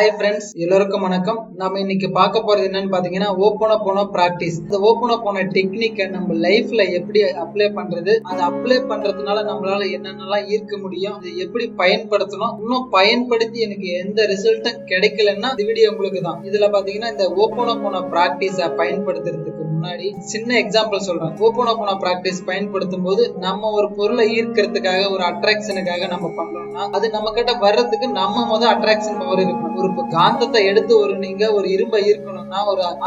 Hi friends, எல்லோருக்கும் வணக்கம். நம்ம இன்னைக்கு பார்க்க போறது என்னன்னு பாத்தீங்கன்னா ஓப்பனோ பிராக்டிஸ். இந்த ஓப்பனோ டெக்னிக்கை நம்ம லைஃப்ல எப்படி அப்ளை பண்றது, அதை அப்ளை பண்றதுனால நம்மளால என்னென்னலாம் ஈர்க்க முடியும், அதை எப்படி பயன்படுத்தணும், இன்னும் பயன்படுத்தி எனக்கு எந்த ரிசல்ட்டும் கிடைக்கலன்னா இந்த வீடியோ உங்களுக்கு தான். இதுல பாத்தீங்கன்னா இந்த ஓப்பனோ பிராக்டிஸை பயன்படுத்துறதுக்கு முன்னாடி சின்ன எக்ஸாம்பிள் சொல்றேன். ஓப்பனோ பிராக்டிஸ் பயன்படுத்தும் போது நம்ம ஒரு பொருளை ஈர்க்கிறதுக்காக, ஒரு அட்ராக்ஷனுக்காக நம்ம பண்றோம்னா அது நம்ம கிட்ட வர்றதுக்கு நம்ம முதல் அட்ராக்ஷன் பவர் இருக்கணும். ஒரு காந்தத்தை எடுத்து நீங்க ஒரு இரும்பை ஈர்க்கணும்னா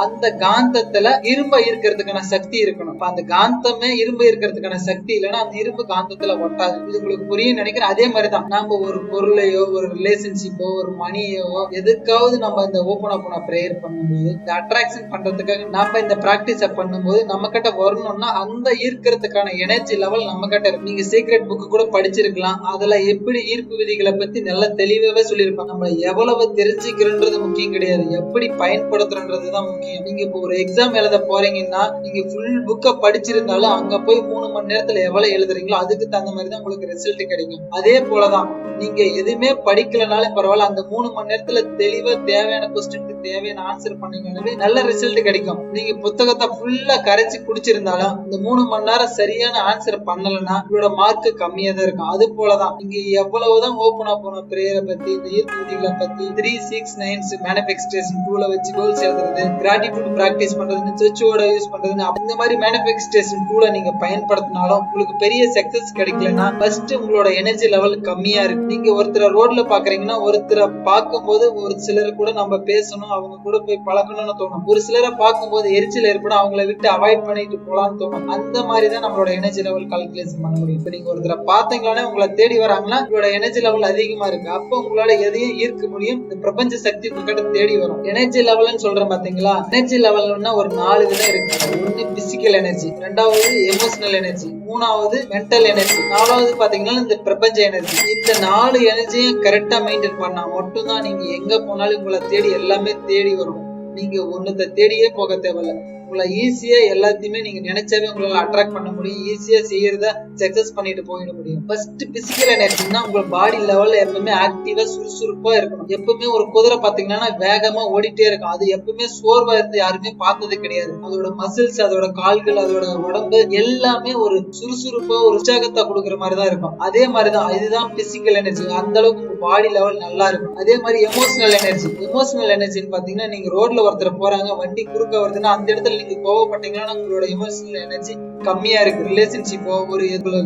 அந்த காந்தத்துல இரும்பை ஈர்க்கிறதுக்கான சக்தி இருக்கணும். அந்த காந்தமே இரும்பை ஈர்க்கிறதுக்கான சக்தி இல்லைன்னா அந்த இரும்பு காந்தத்துல ஒட்டாது. இது உங்களுக்கு புரியும் நினைக்கிறேன். அதே மாதிரிதான் நம்ம ஒரு பொருளையோ, ஒரு ரிலேஷன்ஷிப்போ, ஒரு மணியோ, எதுக்காவது நம்ம இந்த ஓப்பனோ பிரேயர் பண்ணும்போது, இந்த அட்ராக்ஷன் பண்றதுக்காக நம்ம இந்த பிராக்டிஸ பண்ணும்போது நம்ம கிட்ட வரணும்னா அந்த ஈர்க்கிறதுக்கான எனர்ஜி லெவல் நம்ம கிட்ட இருக்கு. நீங்க சீக்ரெட் புக் கூட படிச்சிருக்கலாம். அதுல எப்படி ஈர்ப்பு விதிகளை பத்தி நல்ல தெளிவாவே சொல்லியிருப்பாங்க. நம்ம எவ்வளவு தெரிஞ்சுக்கிறன்றது முக்கியம் கிடையாது, எப்படி பயன்படுத்துறதுதான் முக்கியம். நீங்க இப்போ ஒரு எக்ஸாம் எழுத போறீங்கன்னா நீங்க ஃபுல் புக்க படிச்சிருந்தாலும் அங்க போய் 3 மணி நேரத்துல எவ்வளவு எழுதுறீங்களோ அதுக்கு தகுந்த மாதிரி தான் உங்களுக்கு ரிசல்ட் கிடைக்கும். அதே போலதான் நீங்க எதுவுமே படிக்கலனாலும் பரவாயில்ல, அந்த 3 மணி நேரத்துல தெளிவா தேவையான கொஸ்டினுக்கு தேவையான ஆன்சர் பண்ணீங்கன்னாலே நல்ல ரிசல்ட் கிடைக்கும். நீங்க புத்தகத்தை ஃபுல்லா கரைச்சி குடிச்சிருந்தாலும் இந்த 3 மணி நேரம் சரியான ஆன்சர் பண்ணலன்னா உங்களோட மார்க் கம்மியா தான் இருக்கும். அது போலதான் நீங்க எவ்வளவுதான் ஓப்பனோ பிரேயரை பத்தி, இந்த ஈர்ப்பு விதிகளை பத்தி, 3-6-9 மேனிஃபெஸ்டேஷன் டூலை வச்சு கோல்ஸ் எழுதுறது, கிராட்டிடியூட் பிராக்டிஸ் பண்றது, சுவிட்சோட யூஸ் பண்றது, இந்த மாதிரி மேனிஃபெஸ்டேஷன் டூலை நீங்க பயன்படுத்தினாலும் உங்களுக்கு பெரிய சக்சஸ் கிடைக்கலன்னா ஃபர்ஸ்ட் உங்களோட எனர்ஜி லெவல் கம்மியா இருக்கு. நீங்க ஒருத்தரை ரோட்ல பாக்குறீங்கன்னா ஒருத்தரை பார்க்கும் போது ஒரு சிலர் கூட நம்ம பேசணும், அவங்க கூட போய் பழக்கணும்னு தோணும். ஒரு சிலரை பார்க்கும் போது எரிச்சல் ஏற்படும், அவங்களை விட்டு அவாய்ட் பண்ணிட்டு போலான்னு தோணும். அந்த மாதிரிதான் நம்மளோட எனர்ஜி லெவல் கால்குலேஷன் பண்ண முடியும். இப்ப நீங்க ஒருத்தரை பார்த்தீங்கன்னா உங்களை தேடி வராங்கன்னா உங்களோட எனர்ஜி லெவல் அதிகமா இருக்கு. அப்ப உங்களால எதையும் ஈர்க்க முடியும். இந்த பிரபஞ்ச சக்தி உங்ககிட்ட தேடி வரும். எனர்ஜி லெவல்னு சொல்றேன் பாத்தீங்களா? எனர்ஜி லெவல்னா ஒரு 4 விதம் இருக்கு. ஒன்னு பிசிக்கல் எனர்ஜி, ரெண்டாவது எமோஷனல் எனர்ஜி, மூணாவது மென்டல் எனர்ஜி, நாலாவது பாத்தீங்கன்னா இந்த பிரபஞ்ச எனர்ஜி. இந்த 4 எனர்ஜியும் கரெக்டா மெயின்டைன் பண்ணா மட்டும்தான் நீங்க எங்க போனாலும் உங்களை தேடி எல்லாமே தேடி வரும். நீங்க ஒன்னத்தை தேடியே போக தேவையில்ல. உங்களை ஈஸியா எல்லாத்தையுமே நீங்க நினைச்சாவே உங்களால அட்ராக்ட் பண்ண முடியும். ஈஸியா செய்யறத சக்சஸ் பண்ணிட்டு போயிட முடியும். ஃபர்ஸ்ட் பிசிக்கல் எனர்ஜினா உங்க பாடி லெவல்ல எப்பவுமே ஆக்டிவா சுறுசுறுப்பா இருக்கணும். எப்பவுமே ஒரு குதிரை பாத்தீங்கன்னா வேகமா ஓடிட்டே இருக்கும். அது எப்பவுமே சோர்வா இருந்து யாருமே பார்த்தது கிடையாது. அதோட மசில்ஸ், அதோட கால்கள், அதோட உடம்பு எல்லாமே ஒரு சுறுசுறுப்பா, ஒரு உற்சாகத்தை கொடுக்குற மாதிரிதான் இருக்கும். அதே மாதிரிதான் இதுதான் பிசிக்கல் எனர்ஜி. அந்த அளவுக்கு உங்க பாடி லெவல் நல்லா இருக்கும். அதே மாதிரி எமோஷனல் எனர்ஜி. எமோஷனல் எனர்ஜின்னு பாத்தீங்கன்னா நீங்க ரோட்ல ஒருத்தர் போறாங்க, வண்டி குறுக்க வருதுன்னா அந்த இடத்துல நீங்க கோவப்பட்டீங்கன்னா உங்களோட எமோஷனல் எனர்ஜி கம்மியா இருக்கு. ரிலேஷன்ஷிப்போ, ஒரு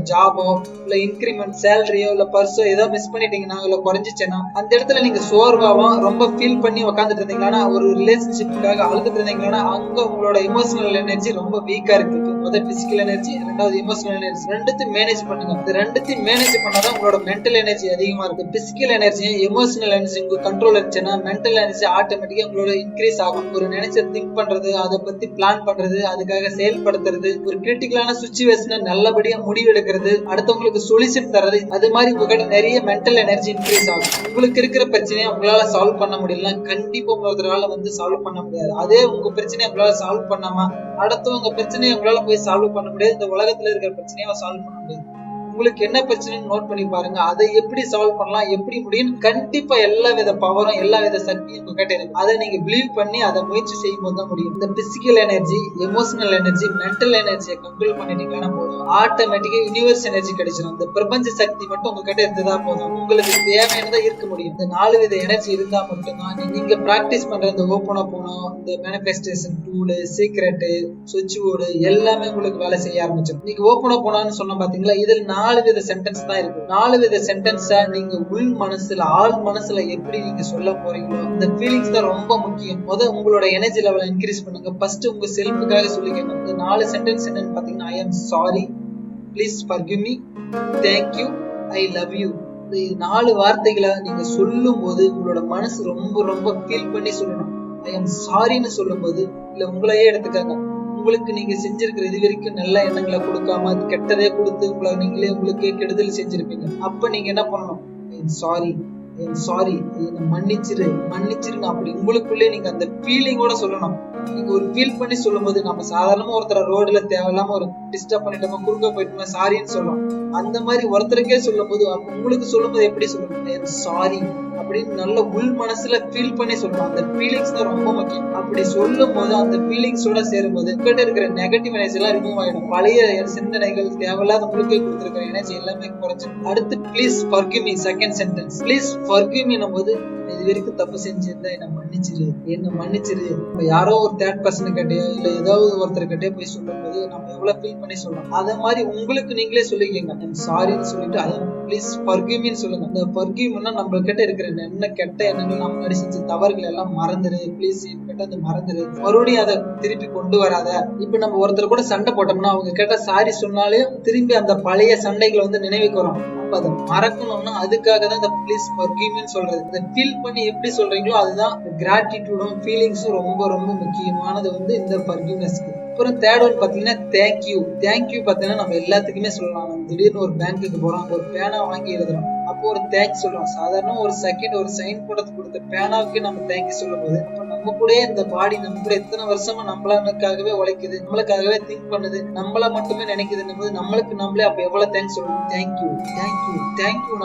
ஜாபோ, இல்ல இன்கிரிமெண்ட், சேலரியோ, இல்ல பர்ஸோ ஏதோ மிஸ் பண்ணிட்டீங்கன்னா, இல்ல குறைஞ்சிச்சுன்னா அந்த இடத்துல நீங்க சோர்வாவும் ரொம்ப ஃபீல் பண்ணி உட்காந்துட்டு இருந்தீங்கன்னா, ஒரு ரிலேஷன்ஷிப்புக்காக அழுதுட்டு இருந்தீங்கன்னா அங்க உங்களோட எமோஷனல் எனர்ஜி ரொம்ப வீக்கா இருக்கு. முதல் பிசிக்கல் எனர்ஜி, ரெண்டாவது எமோஷனல் எனர்ஜி. ரெண்டுத்தையும் மேனேஜ் பண்ணுங்க. இந்த ரெண்டுத்தையும் மேனேஜ் பண்ணாதான் உங்களோட மென்டல் எனர்ஜி அதிகமா இருக்கு. பிசிக்கல் எனர்ஜி, எமோஷனல் எனர்ஜி உங்க கண்ட்ரோல் இருந்துச்சுன்னா மென்டல் எனர்ஜி ஆட்டோமேட்டிக்கா உங்களோட இன்க்ரீஸ் ஆகும். ஒரு நினைச்ச திங்க் பண்றது, அதை பத்தி பிளான் பண்றது, அதுக்காக செயல்படுத்துறது, ஒரு கிரிட்டிக்கலான சிச்சுவேஷனை நல்லபடியா முடிவு எடுக்கிறது, அடுத்தவங்களுக்கு சொல்யூஷன் தர்றது, அது மாதிரி உங்ககிட்ட நிறைய மென்டல் எனர்ஜி இன்க்ரீஸ் ஆகும். உங்களுக்கு இருக்கிற பிரச்சனையை உங்களால சால்வ் பண்ண முடியல, கண்டிப்பா உங்களால சால்வ் பண்ண முடியாது. அதே உங்க பிரச்சனையை உங்களால சால்வ் பண்ணாம அடுத்தவங்க பிரச்சனையை உங்களால போய் சால்வ் பண்ண முடியாது. இந்த உலகத்துல இருக்கிற பிரச்சனையை சால்வ் பண்ண முடியாது. உங்களுக்கு என்ன பிரச்சனைன்னு நோட் பண்ணி பாருங்க. அதை எப்படி சால்வ் பண்ணலாம், எப்படி முடியும், கண்டிப்பா எல்லா வித பவரும், எல்லா வித சக்தியும் உங்ககிட்ட இருக்கு. அதை நீங்க பிலீவ் பண்ணி அதை முயற்சி செய்யும் போது தான் முடியும். இந்த physical energy, emotional energy, mental எனர்ஜியை கண்ட்ரோல் பண்ணிட்டீங்கன்னா போதும், ஆட்டோமேட்டிக்கா யூனிவர்ஸ் எனர்ஜி கிடைச்சிடும். இந்த பிரபஞ்ச சக்தி மட்டும் உங்ககிட்ட இருந்ததா போதும், உங்களுக்கு தேவையானதா இருக்க முடியும். இந்த 4 வித எனர்ஜி இருந்தா மட்டும்தான் நீங்க பிராக்டிஸ் பண்ற இந்த ஓப்பனோ, இந்த மேனிஃபெஸ்டேஷன் டூல், சீக்ரெட், சுவிட்ச் போர்டு எல்லாமே உங்களுக்கு வேலை செய்ய ஆரம்பிச்சிடும். நீங்க ஓப்பனோன்னு சொன்ன பாத்தீங்களா? இதில் 4 வித சென்டென்ஸ் தான் இருக்கு. 4 வித சென்டென்ஸா நீங்க உள் மனசுல, ஆள் மனசுல எப்படி நீங்க சொல்ல போறீங்களோ இந்த ஃபீலிங்ஸ் தான் ரொம்ப முக்கியம். உங்களோட எனர்ஜி லெவலை இன்க்ரீஸ் பண்ணுங்க. ஃபர்ஸ்ட் உங்க செல்ஃபுக்காக சொல்லிக்கணும். இந்த 4 சென்டென்ஸ் என்னன்னு பாத்தீங்கன்னா, I am sorry, please forgive me, thank you, I love you. இந்த 4 வார்த்தைகளை நீங்க சொல்லும் போது உங்களோட மனசு ரொம்ப ரொம்ப ஃபீல் பண்ணி சொல்லணும். ஐ எம் சாரின்னு சொல்லும் போது, இல்ல உங்களையே எடுத்துக்காங்க, உங்களுக்கு நீங்க செஞ்சிருக்கிற இது வரைக்கும் நல்ல எண்ணங்களை கொடுக்காம கெட்டதே கொடுத்து நீங்களே உங்களுக்கே கெடுதல் செஞ்சிருப்பீங்க. அப்ப நீங்க என்ன பண்ணணும்? சாரி, என்ன மன்னிச்சிருன்னு அப்படி உங்களுக்குள்ளே நீங்க அந்த ஃபீலிங்கோட சொல்லணும். நீங்க ஒரு ஃபீல் பண்ணி சொல்லும் போது, நம்ம சாதாரணமா ஒருத்தர் ரோடுல தேவையில்லாம ஒரு டிஸ்டர்ப் பண்ணிட்டோமா, குறுக்க போயிட்டோமா, சாரின்னு சொல்லணும். அந்த மாதிரி ஒருத்தருக்கே சொல்லும் போது உங்களுக்கு சொல்லும் போது எப்படி சொல்லணும்? சாரி அப்படின்னு நல்ல உள் மனசுல ஃபீல் பண்ணி சொல்லணும். அந்த ஃபீலிங்ஸ் தான் ரொம்ப முக்கியம். அப்படி சொல்லும் போது அந்த ஃபீலிங்ஸோட சேரும்போது உங்ககிட்ட இருக்கிற நெகட்டிவ் எனர்ஜி எல்லாம் ரிமூவ் ஆயிடும். பழைய சிந்தனைகள், தேவையில்லாத முழுக்கை கொடுத்திருக்கிற எனர்ஜி எல்லாமே குறைச்சு. அடுத்து please forgive me. Second sentence please forgive me போது இது வரைக்கும் தப்பு செஞ்சிருந்தா என்ன மன்னிச்சிரு. நம்ம யாரோ ஒரு தேர்ட் பர்சன் கிட்டயோ இல்ல ஏதாவது ஒருத்தர் கிட்டே போய் சொல்லும் போது நம்ம எவ்வளவு ஃபீல் பண்ணி சொல்றோம். அதே மாதிரி உங்களுக்கு நீங்களே சொல்லிக்கங்க. சாரின்னு சொல்லிட்டு அதை ப்ளீஸ் ஃபர்கிவ் மீன்னு சொல்லுங்க. இந்த ஃபர்கிவ் மீன்னா நம்ம கிட்ட இருக்கிற என்ன கெட்ட எண்ணங்கள், நம்ம முன்னாடி செஞ்ச தவறுகள் எல்லாம் மறந்துரு. ப்ளீஸ் என்கிட்ட அது மறந்துரு, மறுபடியும் அதை திருப்பி கொண்டு வராத. இப்ப நம்ம ஒருத்தர் கூட சண்டை போட்டோம்னா அவங்க கேட்ட சாரி சொன்னாலே திரும்பி அந்த பழைய சண்டைகளை வந்து நினைவுக்கு வரும். அதை மறக்கணும்னா அதுக்காக தான் இந்த ப்ளீஸ் ஃபர்கிவ் மீன்னு சொல்றது. இதை ஃபீல் பண்ணி எப்படி சொல்றீங்களோ அதுதான் கிராட்டிடியூடும் ஃபீலிங்ஸும் ரொம்ப ரொம்ப முக்கியமானது வந்து இந்த ஃபர்கிவ்னஸ்க்கு. அப்புறம் தேர்ட் ஒன் பாத்தீங்கன்னா தேங்க்யூ. பாத்தீங்கன்னா நம்ம எல்லாத்துக்குமே சொல்லலாம். நம்ம திடீர்னு ஒரு பேங்க்குக்கு போறோம், ஒரு பேனா வாங்கி எழுதுறோம், அப்போ ஒரு தேங்க்ஸ் சொல்றோம். சாதாரண ஒரு செகண்ட் ஒரு சைன் போடுறதுக்கு கொடுத்த பேனாவுக்கு நம்ம தேங்க்யூ சொல்லும் போது அப்ப நம்ம கூட இந்த பாடி நம்ம கூட எத்தனை வருஷமா நம்மளுக்காகவே உழைக்குது, நம்மளுக்காகவே திங்க் பண்ணுது, நம்மள மட்டுமே நினைக்குதுன்னும் போது நம்மளுக்கு நம்மளே அப்ப எவ்வளவு தேங்க்ஸ் சொல்லணும். தேங்க்யூ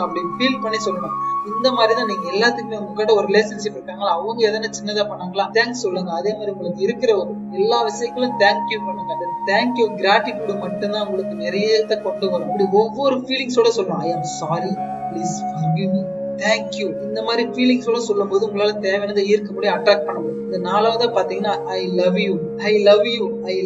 அப்படி ஃபீல் பண்ணி சொல்லணும். இந்த மாதிரிதான் நீங்க எல்லாத்துக்குமே உங்ககிட்ட ஒரு ரிலேஷன்ஷிப் இருக்காங்களா, அவங்க எதனா சின்னதா பண்ணாங்களா தேங்க்ஸ் சொல்லுங்க. அதே மாதிரி உங்களுக்கு இருக்கிற எல்லா விஷயங்களும் தேங்க்யூ பண்ணுங்க. அந்த தேங்க்யூ கிராட்டிடியூட் மட்டும்தான் உங்களுக்கு நிறைய கொண்டு வரும். அப்படி ஒவ்வொரு ஃபீலிங்ஸோட சொல்லணும். I am sorry, please forgive me, thank you. இந்த மாதிரி ஃபீலிங்ஸோட சொல்லும் போது உங்களால தேவையானதை ஈர்க்க முடியும், அட்ராக்ட் பண்ண முடியும். இந்த நாலாவதா பாத்தீங்கன்னா ஐ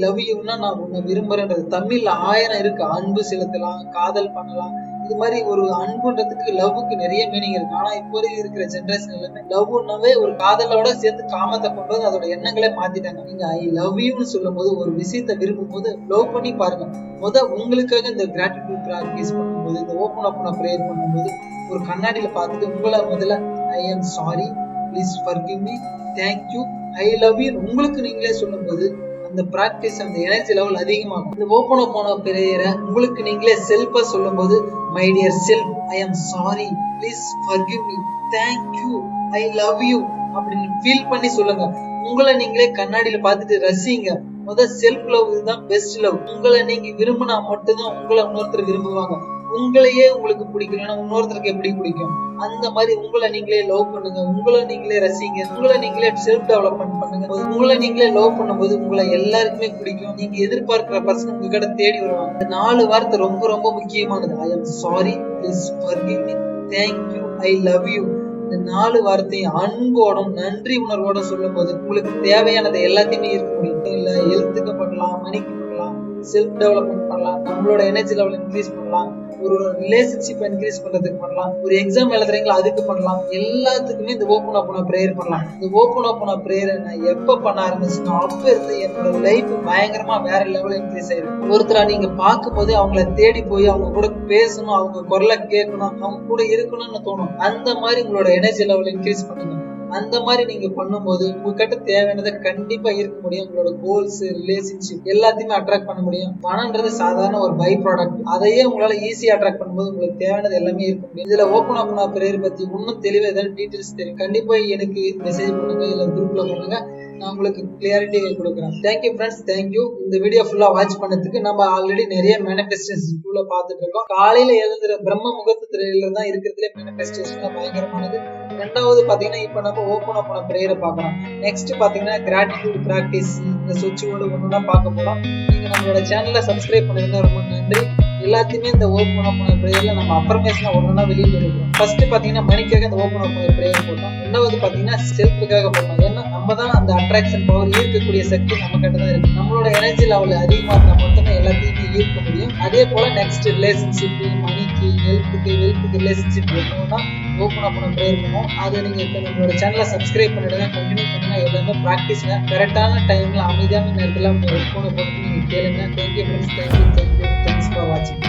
லவ் யூன்னா நான் உன்னை விரும்புறேன்றது. தமிழ்ல 1000 இருக்கு. அன்பு செலுத்தலாம், காதல் பண்ணலாம். இது மாதிரி ஒரு அன்புன்றதுக்கு லவ்வுக்கு நிறைய மீனிங் இருக்கு. ஆனா இப்போ இருக்கிற ஜெனரேஷன் எல்லாமே லவ்னாவே ஒரு காதலோட சேர்த்து காமத்தை கொண்டு வந்து அதோட எண்ணங்களே மாத்திட்டாங்க. நீங்க ஐ லவ் யூன்னு சொல்லும் போது ஒரு விஷயத்தை விரும்பும் போது லவ் பண்ணி பாருங்க. உங்களுக்காக இந்த கிராட்டிடியூட் பிராக்டிஸ் பண்ணும்போது, இந்த ஓபன் அப் பிரேயர் பண்ணும்போது ஒரு கண்ணாடியில பார்த்துட்டு உங்களை முதல்ல I am sorry, please forgive me, thank you, I love you உங்களுக்கு நீங்களே சொல்லும் போது அந்த பிராக்டிஸ், அந்த எனர்ஜி லெவல் அதிகமாகும். இந்த ஓபன் அப் பிரேயரை உங்களுக்கு நீங்களே செல்ஃபா சொல்லும் போது my dear self, I am sorry, please forgive me, thank you, I love you அப்படின்னு ஃபீல் பண்ணி சொல்லுங்க. உங்களை நீங்களே கண்ணாடியில பார்த்துட்டு ரசிங்க. செல்ஃப் லவ் தான் பெஸ்ட் லவ். உங்களை நீங்க விரும்பினா மட்டும்தான் உங்களை இன்னொருத்தர் விரும்புவாங்க. உங்களையே உங்களுக்கு பிடிக்கலன்னா இன்னொருத்தருக்கு எப்படி பிடிக்கும்? அந்த மாதிரி உங்களை நீங்களே லவ் பண்ணுங்க, உங்களை நீங்களே ரசிங்க, உங்களை நீங்களே செல்ஃப் டெவலப்மெண்ட் பண்ணுங்க. உங்களை நீங்களே லவ் பண்ணும்போது உங்களை எல்லாருக்குமே பிடிக்கும். நீங்க எதிர்பார்க்கிற பர்சன் உங்க கிட்ட தேடி வருவாங்க. இந்த 4 வார்த்தை ரொம்ப ரொம்ப முக்கியமானது. I am sorry, please forgive me, thank you, I love you. இந்த 4 வார்த்தையும் அன்போடும் நன்றி உணர்வோட சொல்லும் போது உங்களுக்கு தேவையானது எல்லாத்தையுமே இருக்க முடியும். இல்ல ஹெல்த்துக்கு பண்ணலாம், மணிக்கு பண்ணலாம், செல்ஃப் டெவலப்மெண்ட் பண்ணலாம், நம்மளோட எனர்ஜி லெவல் இன்க்ரீஸ் பண்ணலாம், ஒரு ரிலேஷன்ஷிப் இன்க்ரீஸ் பண்றதுக்கு பண்ணலாம், ஒரு எக்ஸாம் எழுதுறீங்களா அதுக்கு பண்ணலாம். எல்லாத்துக்குமே இந்த ஓபன் அப் பிரேயர் பண்ணலாம். இந்த ஓபன் அப் பிரேயரை நான் எப்ப பண்ண ஆரம்பிச்சுன்னா அப்ப இருந்து என்னோட லைஃப் பயங்கரமா வேற லெவல் இன்க்ரீஸ் ஆயிருக்கு. ஒருத்தரா நீங்க பார்க்கும் போது அவங்கள தேடி போய் அவங்க கூட பேசணும், அவங்க குரலை கேட்கணும், அவங்க கூட இருக்கணும்னு தோணும். அந்த மாதிரி உங்களோட எனர்ஜி லெவல் இன்க்ரீஸ் பண்ணுங்க. அந்த மாதிரி நீங்க பண்ணும்போது உங்ககிட்ட தேவையானதை கண்டிப்பா இருக்க முடியும். உங்களோட கோல்ஸ், ரிலேஷன்ஷிப் எல்லாத்தையுமே அட்ராக்ட் பண்ண முடியும். பணம்ன்றது சாதாரண ஒரு பை ப்ராடக்ட். அதையே உங்களால ஈஸியா அட்ராக்ட் பண்ணும்போது உங்களுக்கு தேவையானது எல்லாமே இருக்க முடியும். இதுல ஓபன் அப் பிரேயர் பத்தி இன்னும் தெளிவா ஏதாவது டீடைல்ஸ் தெரியும் கண்டிப்பா எனக்கு மெசேஜ் பண்ணுங்க, இல்ல குரூப்ல பண்ணுங்க, நான் உங்களுக்கு கிளியாரிட்டி கொடுக்குறேன். Thank you friends, thank you. இந்த வீடியோ ஃபுல்லா வாட்ச் பண்ணதுக்கு. நம்ம ஆல்ரெடி நிறைய மேனிஃபெஸ்டேஷன் டூல பாத்துட்டு இருக்கோம். காலையில எழுந்துற பிரம்ம முகூர்த்தத்துல தான் இருக்கிறதுல மேனிஃபெஸ்டேஷன் பயங்கரமானது. ரெண்டாவது பாத்தீங்கன்னா இப்ப நம்ம ஓபன் அப் பிரேயரை பாக்கலாம். நெக்ஸ்ட் பாத்தீங்கன்னா கிராட்டிடியூட் பிராக்டிஸ், இந்த சுவிட்ச் வேர்டு ஒண்ணுதான் பார்க்க போறோம். நீங்க நம்மளோட சேனலை சப்ஸ்கிரைப் பண்ணிருந்தா ரொம்ப நன்றி. எல்லாத்தையுமே இந்த ஓபன் அப் பிரேயர்ல நம்ம அஃபர்மேஷன் ஒண்ணுனா வெளியிட்டு இருக்கோம். ஃபர்ஸ்ட் பாத்தீங்கன்னா மணிக்காக இந்த ஓபன் அப் பிரேயர் போட்டோம். ரெண்டாவது பாத்தீங்கன்னா செல்ஃபுக்காக போட்டோம். ஏன்னா நம்ம தான் அந்த அட்ராக்ஷன் பவர், ஈர்க்கக்கூடிய சக்தி நம்ம கிட்ட தான் இருக்கு. நம்மளோட எனர்ஜி லெவல் அதிகமா இருந்தா மட்டுமே எல்லாத்தையுமே ஈர்க்க முடியும். அதே போல நெக்ஸ்ட் ரிலேஷன்ஷிப், மணிக்கு, வெல்த்துக்கு ரிலேஷன்ஷிப் இருக்கணும்னா ஓபன் அப் பிரேயர் பண்ணுவோம். அதை நீங்க நம்மளோட சேனலை சப்ஸ்கிரைப் பண்ணிடுங்க, கண்டினியூ பண்ணுங்க. எல்லாமே பிராக்டிஸ்ல கரெக்டான டைம்ல அமைதியான நேரத்துல போன போட்டு நீங்க கேளுங்க. Thank you friends, thank you, thanks for வாட்சிங்.